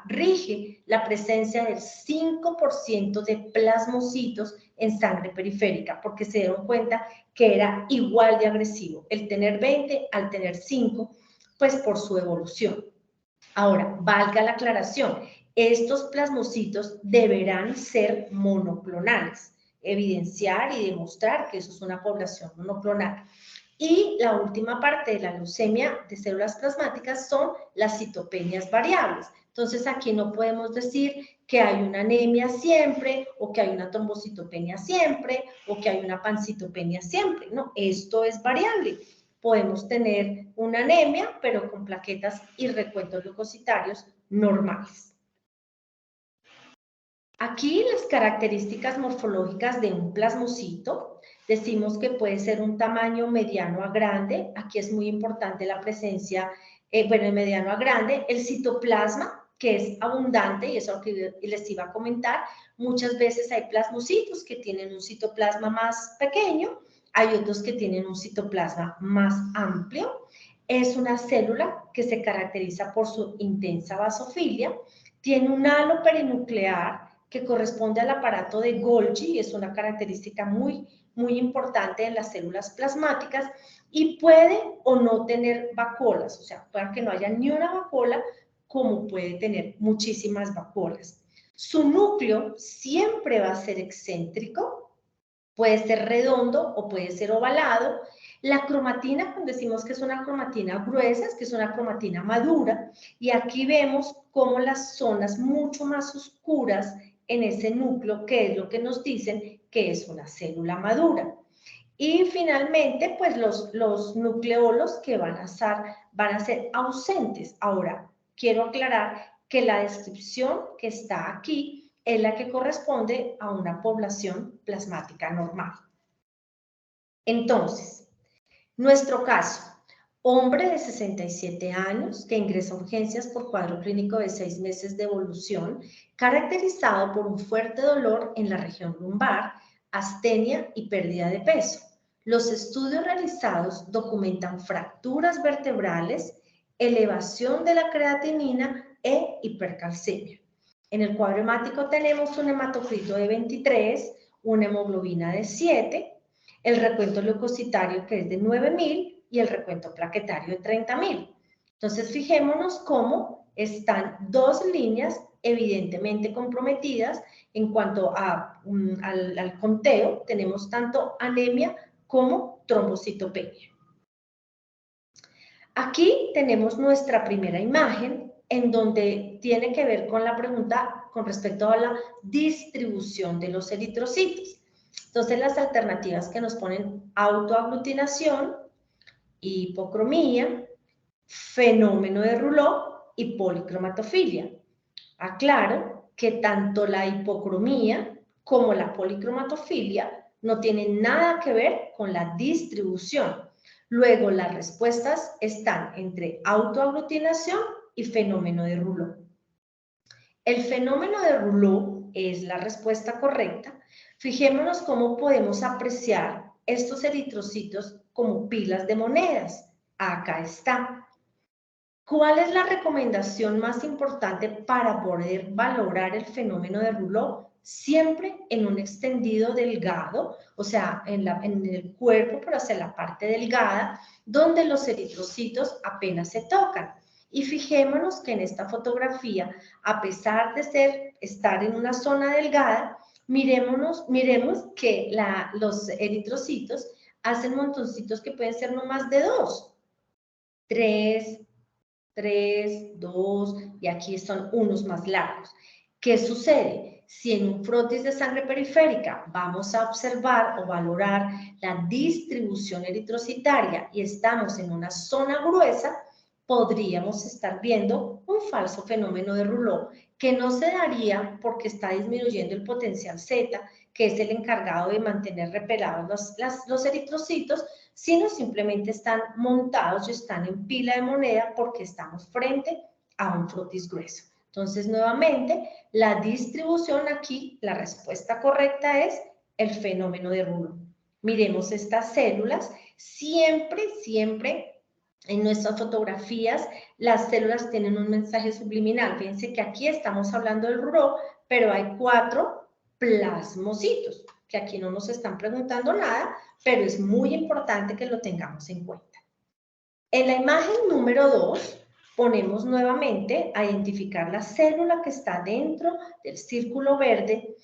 rige la presencia del 5% de plasmocitos en sangre periférica, porque se dieron cuenta que era igual de agresivo el tener 20 al tener 5, pues por su evolución. Ahora, valga la aclaración, estos plasmocitos deberán ser monoclonales, evidenciar y demostrar que eso es una población monoclonal. Y la última parte de la leucemia de células plasmáticas son las citopenias variables. Entonces, aquí no podemos decir que hay una anemia siempre, o que hay una trombocitopenia siempre, o que hay una pancitopenia siempre. No, esto es variable. Podemos tener una anemia, pero con plaquetas y recuentos leucocitarios normales. Aquí las características morfológicas de un plasmocito. decimos que puede ser un tamaño mediano a grande. Aquí es muy importante la presencia, de mediano a grande. El citoplasma, que es abundante, y eso es lo que les iba a comentar. Muchas veces hay plasmocitos que tienen un citoplasma más pequeño, hay otros que tienen un citoplasma más amplio. Es una célula que se caracteriza por su intensa basofilia, tiene un halo perinuclear que corresponde al aparato de Golgi, es una característica muy importante en las células plasmáticas, y puede o no tener vacuolas, o sea, puede que no haya ni una vacuola, como puede tener muchísimas vacuolas. Su núcleo siempre va a ser excéntrico, puede ser redondo o puede ser ovalado. La cromatina, cuando decimos que es una cromatina gruesa, es que es una cromatina madura, y aquí vemos cómo las zonas mucho más oscuras en ese núcleo, que es lo que nos dicen que es una célula madura. Y finalmente, pues los nucleolos que van a ser ausentes. Ahora, quiero aclarar que la descripción que está aquí es la que corresponde a una población plasmática normal. Entonces, nuestro caso, hombre de 67 años que ingresa a urgencias por cuadro clínico de 6 meses de evolución, caracterizado por un fuerte dolor en la región lumbar, astenia y pérdida de peso. Los estudios realizados documentan fracturas vertebrales, elevación de la creatinina e hipercalcemia. En el cuadro hemático tenemos un hematocrito de 23, una hemoglobina de 7, el recuento leucocitario que es de 9.000 y el recuento plaquetario de 30.000. Entonces, fijémonos cómo están dos líneas evidentemente comprometidas en cuanto al conteo. Tenemos tanto anemia como trombocitopenia. Aquí tenemos nuestra primera imagen en donde tiene que ver con la pregunta con respecto a la distribución de los eritrocitos. Entonces, las alternativas que nos ponen: autoaglutinación, hipocromía, fenómeno de Rouleau y policromatofilia. Aclaro que tanto la hipocromía como la policromatofilia no tienen nada que ver con la distribución. Luego, las respuestas están entre autoaglutinación y fenómeno de Rouleau. El fenómeno de Rouleau es la respuesta correcta. Fijémonos cómo podemos apreciar estos eritrocitos como pilas de monedas. Acá está. ¿Cuál es la recomendación más importante para poder valorar el fenómeno de Rouleau? Siempre en un extendido delgado, o sea, en el cuerpo, pero hacia la parte delgada, donde los eritrocitos apenas se tocan. Y fijémonos que en esta fotografía, a pesar de estar en una zona delgada, miremos que los eritrocitos hacen montoncitos que pueden ser no más de 2, 3, 2, y aquí son unos más largos. ¿Qué sucede? Si en un frotis de sangre periférica vamos a observar o valorar la distribución eritrocitaria y estamos en una zona gruesa, podríamos estar viendo un falso fenómeno de Rouleau, que no se daría porque está disminuyendo el potencial Z, que es el encargado de mantener repelados los eritrocitos, sino simplemente están montados y están en pila de moneda porque estamos frente a un frotis grueso. Entonces, nuevamente, la distribución aquí, la respuesta correcta es el fenómeno de Rouleau. Miremos estas células. Siempre en nuestras fotografías, las células tienen un mensaje subliminal. Fíjense que aquí estamos hablando del Rouleau, pero hay 4 plasmocitos, que aquí no nos están preguntando nada, pero es muy importante que lo tengamos en cuenta. En la imagen número 2, ponemos nuevamente a identificar la célula que está dentro del círculo verde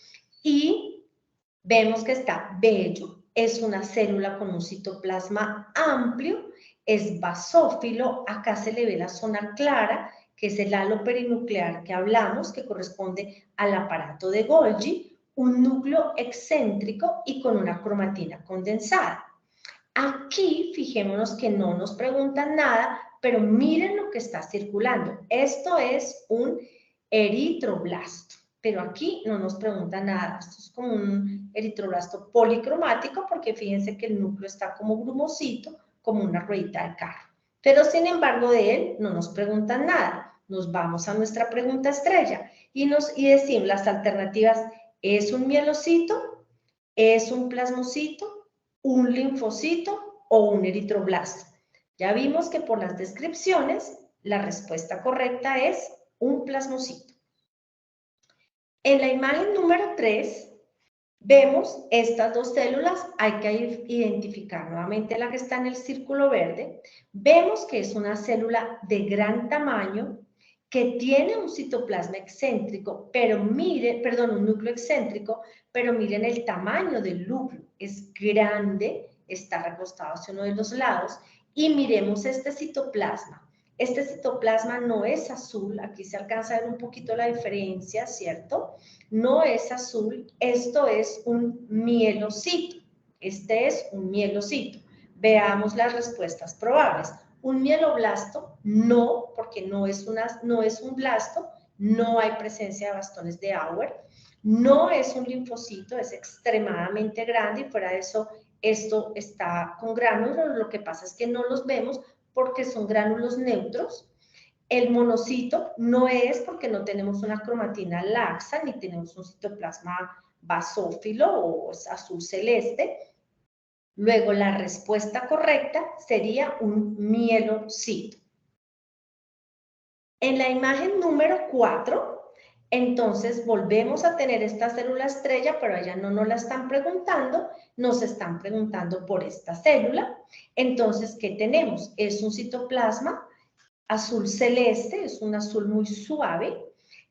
y vemos que está bello. Es una célula con un citoplasma amplio, es basófilo, acá se le ve la zona clara, que es el halo perinuclear que hablamos, que corresponde al aparato de Golgi, un núcleo excéntrico y con una cromatina condensada. Aquí, fijémonos que no nos preguntan nada, pero miren lo que está circulando. Esto es un eritroblasto. pero aquí no nos pregunta nada. Esto es como un eritroblasto policromático, porque fíjense que el núcleo está como grumosito, como una ruedita de carro. Pero sin embargo de él no nos preguntan nada. Nos vamos a nuestra pregunta estrella y decimos las alternativas: ¿es un mielocito? ¿Es un plasmocito? ¿Un linfocito? ¿O un eritroblasto? Ya vimos que por las descripciones la respuesta correcta es un plasmocito. En la imagen número 3 vemos estas dos células. Hay que identificar nuevamente la que está en el círculo verde. Vemos que es una célula de gran tamaño que tiene un citoplasma excéntrico, pero un núcleo excéntrico, pero miren el tamaño del núcleo. Es grande, está recostado hacia uno de los lados, y miremos este citoplasma. Este citoplasma no es azul, aquí se alcanza a ver un poquito la diferencia, ¿cierto? No es azul, esto es un mielocito. Este es un mielocito. Veamos las respuestas probables. Un mieloblasto, no, porque no es un blasto, no hay presencia de bastones de Auer. No es un linfocito, es extremadamente grande y fuera de eso, esto está con gránulos. Lo que pasa es que no los vemos porque son gránulos neutros. El monocito no es, porque no tenemos una cromatina laxa, ni tenemos un citoplasma basófilo o azul celeste. Luego, la respuesta correcta sería un mielocito. En la imagen número 4, entonces volvemos a tener esta célula estrella, pero allá no nos la están preguntando, nos están preguntando por esta célula. Entonces, ¿qué tenemos? Es un citoplasma azul celeste, es un azul muy suave,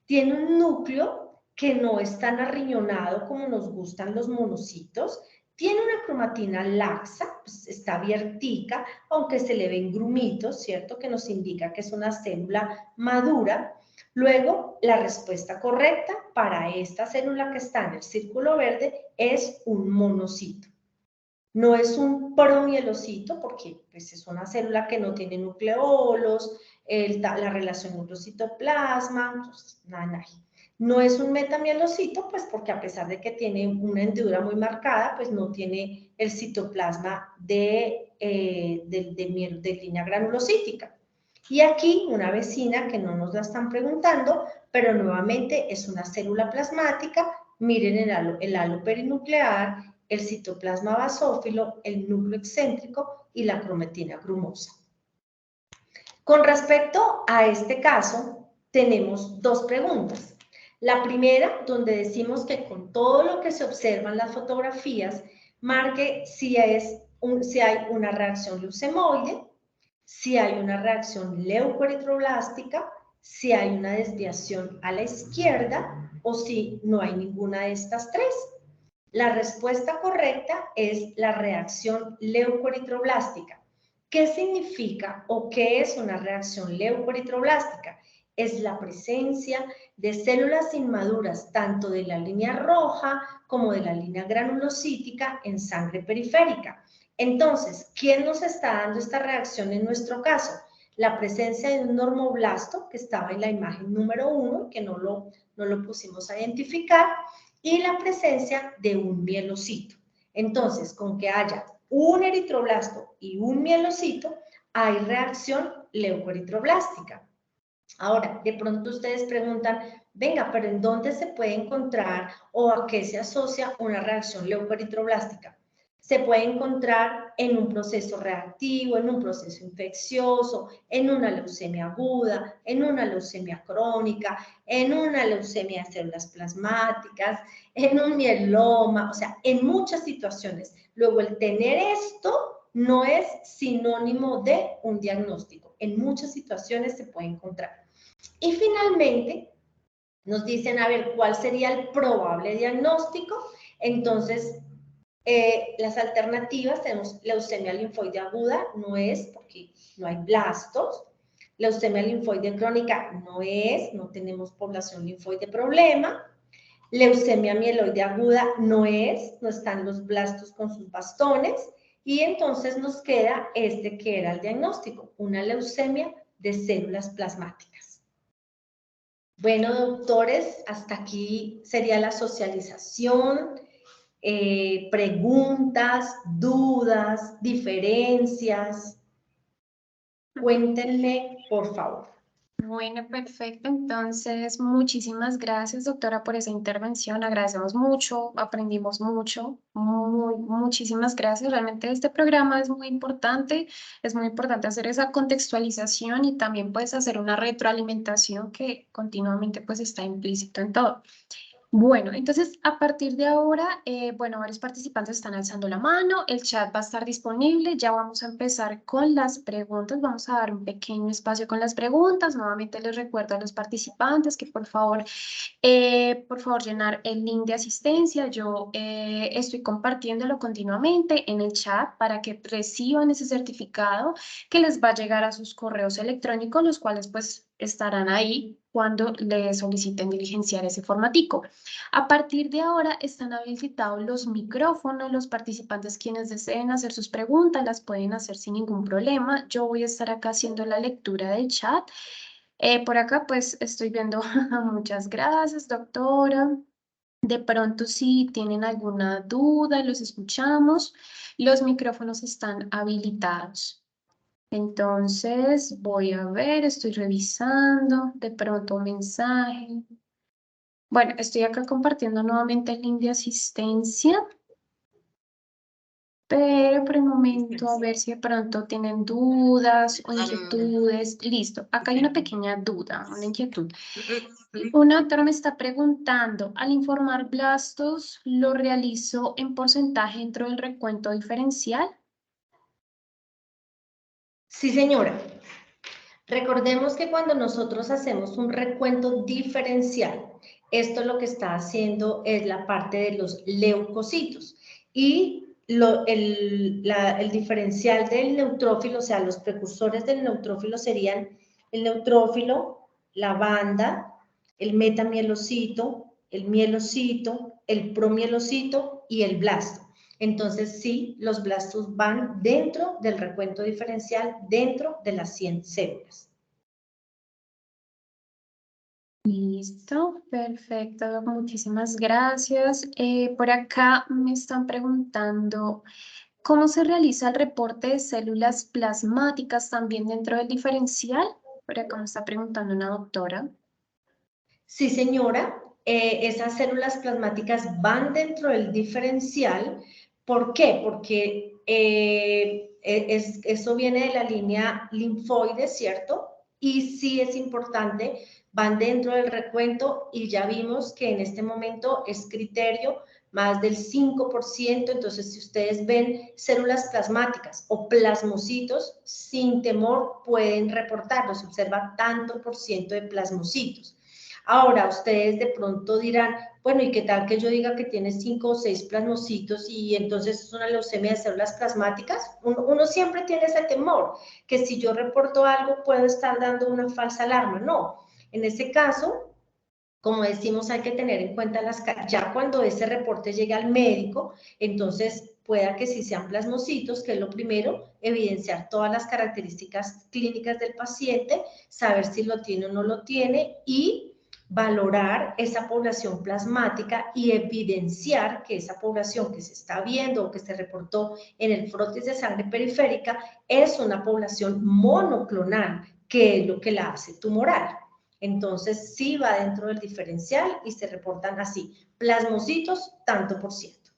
tiene un núcleo que no es tan arriñonado como nos gustan los monocitos, tiene una cromatina laxa, pues está abiertica, aunque se le ven grumitos, ¿cierto? Que nos indica que es una célula madura. Luego, la respuesta correcta para esta célula que está en el círculo verde es un monocito. No es un promielocito porque pues, es una célula que no tiene nucleolos, la relación núcleo-citoplasma, entonces, nada. No es un metamielocito, pues porque a pesar de que tiene una hendidura muy marcada, pues no tiene el citoplasma de línea granulocítica. Y aquí una vecina que no nos la están preguntando, pero nuevamente es una célula plasmática. Miren el halo perinuclear, el citoplasma basófilo, el núcleo excéntrico y la cromatina grumosa. Con respecto a este caso, tenemos dos preguntas. La primera, donde decimos que con todo lo que se observa en las fotografías, marque si hay una reacción leucemoide, si hay una reacción leucoeritroblástica, si hay una desviación a la izquierda o si no hay ninguna de estas tres. La respuesta correcta es la reacción leucoeritroblástica. ¿Qué significa o qué es una reacción leucoeritroblástica? Es la presencia de células inmaduras tanto de la línea roja como de la línea granulocítica en sangre periférica. Entonces, ¿quién nos está dando esta reacción en nuestro caso? La presencia de un normoblasto, que estaba en la imagen número 1, que no lo pusimos a identificar, y la presencia de un mielocito. Entonces, con que haya un eritroblasto y un mielocito, hay reacción leucoeritroblástica. Ahora, de pronto ustedes preguntan, venga, pero ¿en dónde se puede encontrar o a qué se asocia una reacción leucoeritroblástica? Se puede encontrar en un proceso reactivo, en un proceso infeccioso, en una leucemia aguda, en una leucemia crónica, en una leucemia de células plasmáticas, en un mieloma, o sea, en muchas situaciones. Luego, el tener esto no es sinónimo de un diagnóstico. En muchas situaciones se puede encontrar. Y finalmente, nos dicen, a ver, ¿cuál sería el probable diagnóstico? Entonces, las alternativas, tenemos leucemia linfoide aguda, no es porque no hay blastos. Leucemia linfoide crónica no es, no tenemos población linfoide problema. Leucemia mieloide aguda no es, no están los blastos con sus bastones. Y entonces nos queda este que era el diagnóstico, una leucemia de células plasmáticas. Bueno, doctores, hasta aquí sería la socialización, preguntas, dudas, diferencias. Cuéntenme, por favor. Bueno, perfecto. Entonces, muchísimas gracias, doctora, por esa intervención. Agradecemos mucho, aprendimos mucho. Muchísimas gracias. Realmente este programa es muy importante. Es muy importante hacer esa contextualización y también pues hacer una retroalimentación que continuamente pues está implícito en todo. Bueno, entonces a partir de ahora, bueno, varios participantes están alzando la mano, el chat va a estar disponible, ya vamos a empezar con las preguntas, vamos a dar un pequeño espacio con las preguntas, nuevamente les recuerdo a los participantes que por favor llenar el link de asistencia, yo estoy compartiéndolo continuamente en el chat para que reciban ese certificado que les va a llegar a sus correos electrónicos, los cuales pues estarán ahí cuando le soliciten diligenciar ese formatico. A partir de ahora están habilitados los micrófonos, los participantes quienes deseen hacer sus preguntas las pueden hacer sin ningún problema. Yo voy a estar acá haciendo la lectura del chat. Por acá pues estoy viendo muchas gracias, doctora. De pronto si tienen alguna duda, los escuchamos. Los micrófonos están habilitados. Entonces voy a ver, estoy revisando, de pronto un mensaje. Bueno, estoy acá compartiendo nuevamente el link de asistencia, pero por el momento a ver si de pronto tienen dudas o inquietudes. Listo, acá hay una pequeña duda, una inquietud. Una doctora me está preguntando, al informar blastos, ¿lo realizo en porcentaje dentro del recuento diferencial? Sí, señora. Recordemos que cuando nosotros hacemos un recuento diferencial, esto lo que está haciendo es la parte de los leucocitos y el diferencial del neutrófilo, o sea, los precursores del neutrófilo serían el neutrófilo, la banda, el metamielocito, el mielocito, el promielocito y el blasto. Entonces, sí, los blastos van dentro del recuento diferencial, dentro de las 100 células. Listo, perfecto, muchísimas gracias. Por acá me están preguntando, ¿cómo se realiza el reporte de células plasmáticas también dentro del diferencial? Por acá me está preguntando una doctora. Sí, señora, esas células plasmáticas van dentro del diferencial. ¿Por qué? Porque eso viene de la línea linfoide, ¿cierto? Y sí es importante, van dentro del recuento y ya vimos que en este momento es criterio más del 5%, entonces si ustedes ven células plasmáticas o plasmocitos, sin temor pueden reportarlos, se observa tanto por ciento de plasmocitos. Ahora, ustedes de pronto dirán, bueno, ¿y qué tal que yo diga que tiene 5 o 6 plasmocitos y entonces es una leucemia de células plasmáticas? Uno siempre tiene ese temor, que si yo reporto algo puedo estar dando una falsa alarma. No, en ese caso, como decimos, hay que tener en cuenta ya cuando ese reporte llegue al médico, entonces pueda que sí sean plasmocitos, que es lo primero, evidenciar todas las características clínicas del paciente, saber si lo tiene o no lo tiene y valorar esa población plasmática y evidenciar que esa población que se está viendo o que se reportó en el frotis de sangre periférica es una población monoclonal, que es lo que la hace tumoral. Entonces, sí va dentro del diferencial y se reportan así, plasmocitos, tanto por ciento.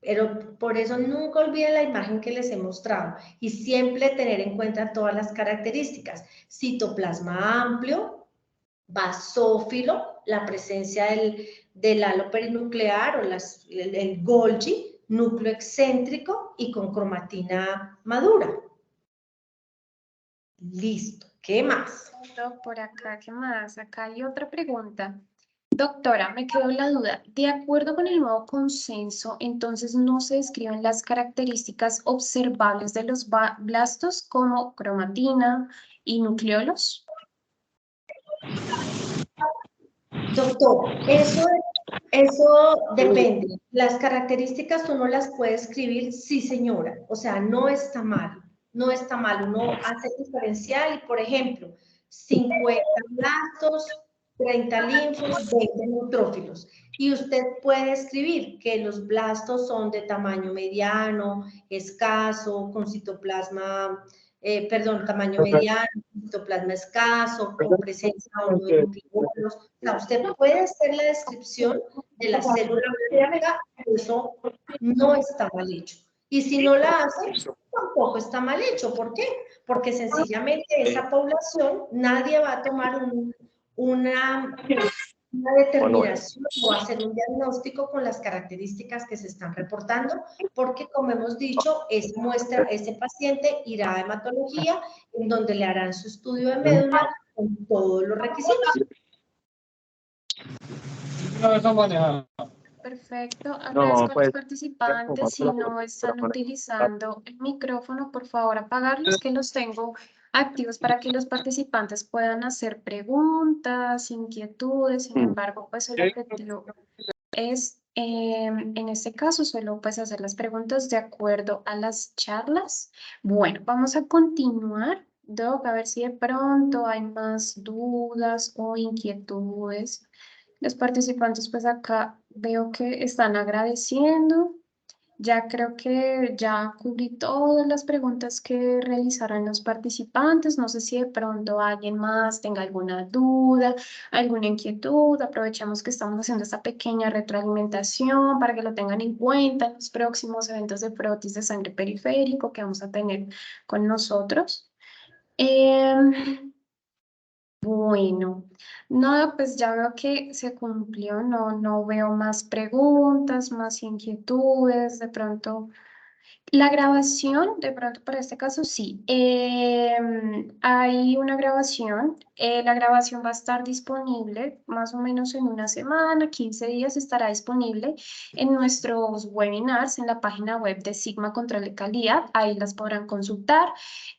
Pero por eso nunca olviden la imagen que les he mostrado y siempre tener en cuenta todas las características. Citoplasma amplio, basófilo, la presencia del halo perinuclear o el Golgi, núcleo excéntrico y con cromatina madura. Listo. ¿Qué más? Por acá, ¿qué más? Acá hay otra pregunta. Doctora, me quedó la duda. De acuerdo con el nuevo consenso, entonces no se describen las características observables de los blastos como cromatina y nucleolos. Doctor, eso depende. Las características uno las puede escribir, sí señora, o sea, no está mal, no está mal. Uno hace diferencial y, por ejemplo, 50 blastos, 30 linfos, 20 neutrófilos. Y usted puede escribir que los blastos son de tamaño mediano, escaso, con citoplasma, tamaño mediano, citoplasma escaso, con presencia o no de nucleolos. O sea, usted puede hacer la descripción de la célula blanca, eso no está mal hecho. Y si no la hace, tampoco está mal hecho. ¿Por qué? Porque sencillamente esa población, nadie va a tomar una determinación o hacer un diagnóstico con las características que se están reportando, porque como hemos dicho, ese paciente irá a hematología, en donde le harán su estudio de médula con todos los requisitos. Perfecto. Agradezco a los participantes. Si no están utilizando el micrófono, por favor apagarlos, que los tengo activos para que los participantes puedan hacer preguntas, inquietudes. Sin embargo, pues el objetivo es, en este caso, solo pues hacer las preguntas de acuerdo a las charlas. Bueno, vamos a continuar, Doc, a ver si de pronto hay más dudas o inquietudes. Los participantes pues acá veo que están agradeciendo. Ya creo que ya cubrí todas las preguntas que realizarán los participantes. No sé si de pronto alguien más tenga alguna duda, alguna inquietud. Aprovechamos que estamos haciendo esta pequeña retroalimentación para que lo tengan en cuenta en los próximos eventos de prótesis de sangre periférico que vamos a tener con nosotros. Bueno, no, pues ya veo que se cumplió, no veo más preguntas, más inquietudes, de pronto. La grabación, de pronto para este caso sí, hay una grabación, la grabación va a estar disponible más o menos en una semana, 15 días estará disponible en nuestros webinars en la página web de Sigma Control de Calidad, ahí las podrán consultar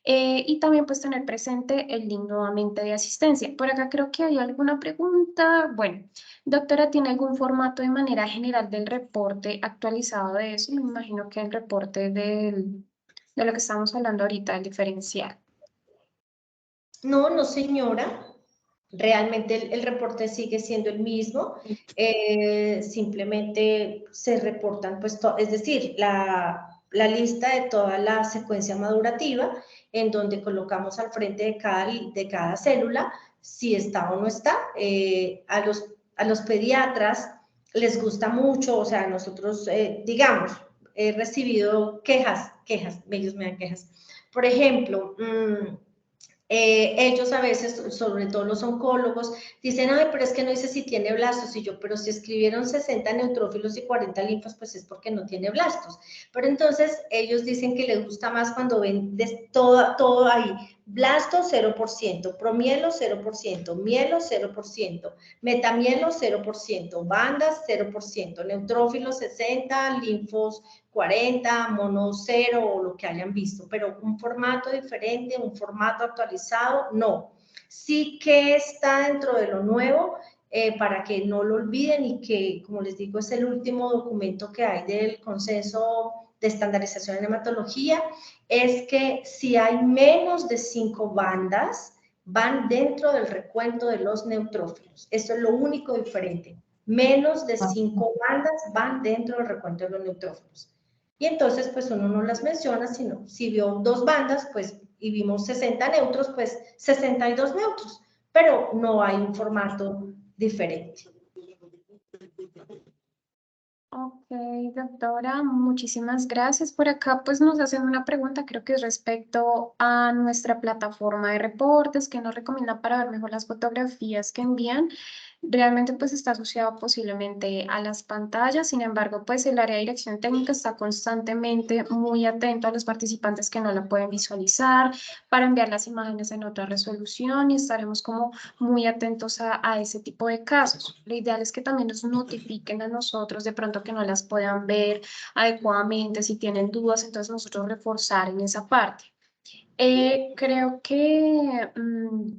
y también pues tener presente el link nuevamente de asistencia. Por acá creo que hay alguna pregunta, bueno. Doctora, ¿tiene algún formato de manera general del reporte actualizado de eso? Me imagino que el reporte de lo que estamos hablando ahorita, el diferencial. No, señora. Realmente el reporte sigue siendo el mismo, simplemente se reportan, pues, es decir, la lista de toda la secuencia madurativa, en donde colocamos al frente de cada célula, si está o no está. A los pediatras les gusta mucho, o sea, nosotros, digamos, he recibido quejas, ellos me dan quejas. Por ejemplo, ellos a veces, sobre todo los oncólogos, dicen, ay, pero es que no dice si tiene blastos, y yo, pero si escribieron 60 neutrófilos y 40 linfos, pues es porque no tiene blastos. Pero entonces ellos dicen que les gusta más cuando ven todo ahí, blastos 0%, promielo 0%, mielo 0%, metamielo 0%, bandas 0%, neutrófilos 60, linfos 40, mono 0 o lo que hayan visto, pero un formato diferente, un formato actualizado, no. Sí que está dentro de lo nuevo, para que no lo olviden y que, como les digo, es el último documento que hay del consenso de estandarización en hematología, es que si hay menos de 5 bandas, van dentro del recuento de los neutrófilos. Eso es lo único diferente. Menos de 5 bandas van dentro del recuento de los neutrófilos. Y entonces, pues uno no las menciona, sino si vio 2 bandas, pues, y vimos 60 neutros, pues 62 neutros, pero no hay un formato diferente. Ok, doctora, muchísimas gracias. Por acá pues nos hacen una pregunta, creo que es respecto a nuestra plataforma de reportes, que nos recomienda para ver mejor las fotografías que envían. Realmente pues está asociado posiblemente a las pantallas, sin embargo pues el área de dirección técnica está constantemente muy atento a los participantes que no la pueden visualizar para enviar las imágenes en otra resolución y estaremos como muy atentos a ese tipo de casos. Lo ideal es que también nos notifiquen a nosotros de pronto que no las puedan ver adecuadamente, si tienen dudas, entonces nosotros reforzar en esa parte. Creo que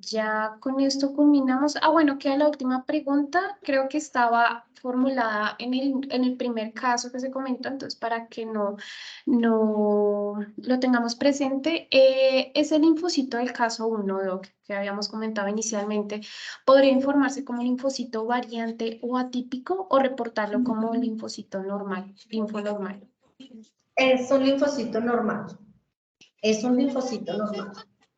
ya con esto culminamos. Ah, bueno, queda la última pregunta. Creo que estaba formulada en el primer caso que se comentó, entonces para que no lo tengamos presente, es el linfocito del caso 1, Doc, que habíamos comentado inicialmente. ¿Podría informarse como linfocito variante o atípico o reportarlo como linfocito normal, linfo normal? Es un linfocito normal. Es un linfocito normal.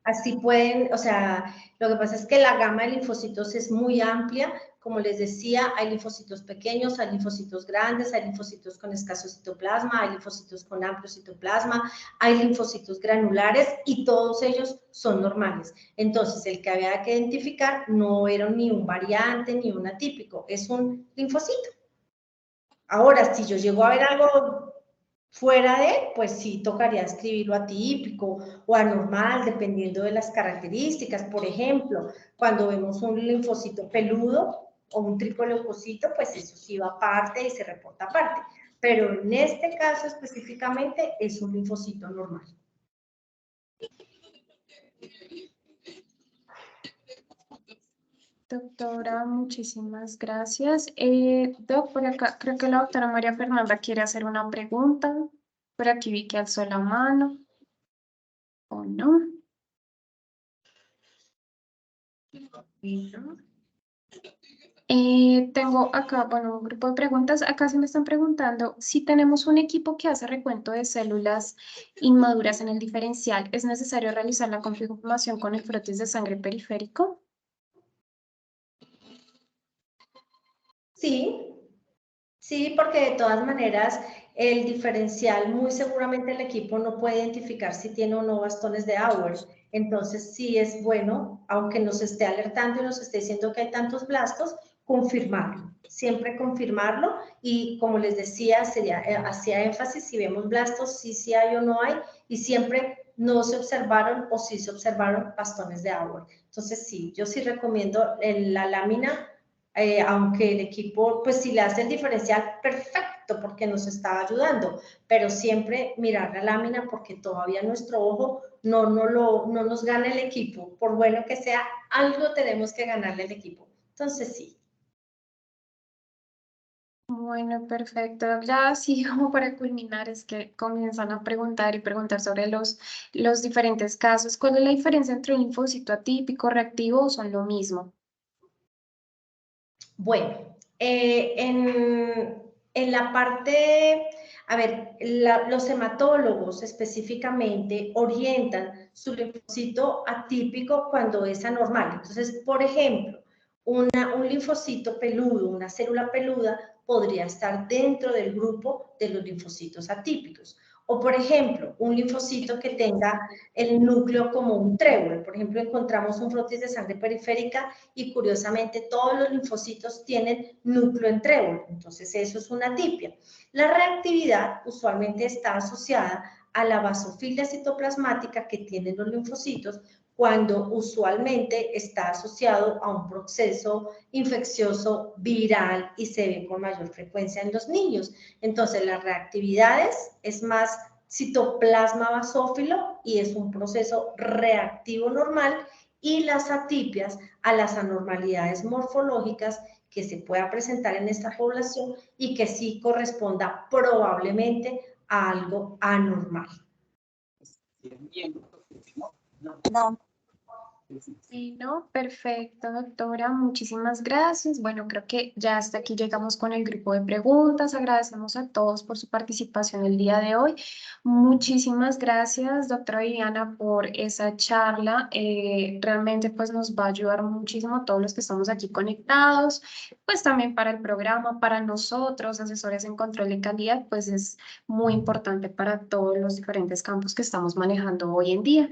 Así pueden, o sea, lo que pasa es que la gama de linfocitos es muy amplia. Como les decía, hay linfocitos pequeños, hay linfocitos grandes, hay linfocitos con escaso citoplasma, hay linfocitos con amplio citoplasma, hay linfocitos granulares y todos ellos son normales. Entonces, el que había que identificar no era ni un variante ni un atípico, es un linfocito. Ahora, si yo llego a ver algo fuera de, pues sí tocaría escribirlo atípico o anormal, dependiendo de las características. Por ejemplo, cuando vemos un linfocito peludo o un tricoleucocito, pues eso sí va aparte y se reporta aparte. Pero en este caso específicamente es un linfocito normal. Doctora, muchísimas gracias. Doc, por acá, creo que la doctora María Fernanda quiere hacer una pregunta. Por aquí vi que alzó la mano. ¿O no? Tengo acá, bueno, un grupo de preguntas. Acá se me están preguntando si tenemos un equipo que hace recuento de células inmaduras en el diferencial, ¿es necesario realizar la confirmación con el frotis de sangre periférico? Sí, porque de todas maneras el diferencial, muy seguramente el equipo no puede identificar si tiene o no bastones de Auer. Entonces sí es bueno, aunque nos esté alertando y nos esté diciendo que hay tantos blastos, confirmarlo, siempre confirmarlo. Y como les decía, hacía énfasis, si vemos blastos, sí hay o no hay, y siempre no se observaron o sí se observaron bastones de Auer. Entonces sí, yo sí recomiendo la lámina. Aunque el equipo, pues si le hace el diferencial, perfecto, porque nos está ayudando, pero siempre mirar la lámina porque todavía nuestro ojo no nos gana el equipo, por bueno que sea, algo tenemos que ganarle al equipo. Entonces sí. Bueno, perfecto. Ya sí, como para culminar, es que comienzan a preguntar y preguntar sobre los diferentes casos. ¿Cuál es la diferencia entre un linfocito atípico, reactivo o son lo mismo? Bueno, en la parte, a ver, los hematólogos específicamente orientan su linfocito atípico cuando es anormal. Entonces, por ejemplo, un linfocito peludo, una célula peluda, podría estar dentro del grupo de los linfocitos atípicos. O, por ejemplo, un linfocito que tenga el núcleo como un trébol. Por ejemplo, encontramos un frotis de sangre periférica y curiosamente todos los linfocitos tienen núcleo en trébol. Entonces, eso es una atipia. La reactividad usualmente está asociada a la basofilia citoplasmática que tienen los linfocitos cuando usualmente está asociado a un proceso infeccioso viral y se ve con mayor frecuencia en los niños. Entonces, las reactividades es más citoplasma basófilo y es un proceso reactivo normal, y las atipias a las anormalidades morfológicas que se pueda presentar en esta población y que sí corresponda probablemente a algo anormal. No. Sí, no, perfecto, doctora. Muchísimas gracias. Bueno, creo que ya hasta aquí llegamos con el grupo de preguntas. Agradecemos a todos por su participación el día de hoy. Muchísimas gracias, doctora Viviana, por esa charla. Realmente pues nos va a ayudar muchísimo a todos los que estamos aquí conectados, pues también para el programa, para nosotros, asesores en control de calidad, pues es muy importante para todos los diferentes campos que estamos manejando hoy en día.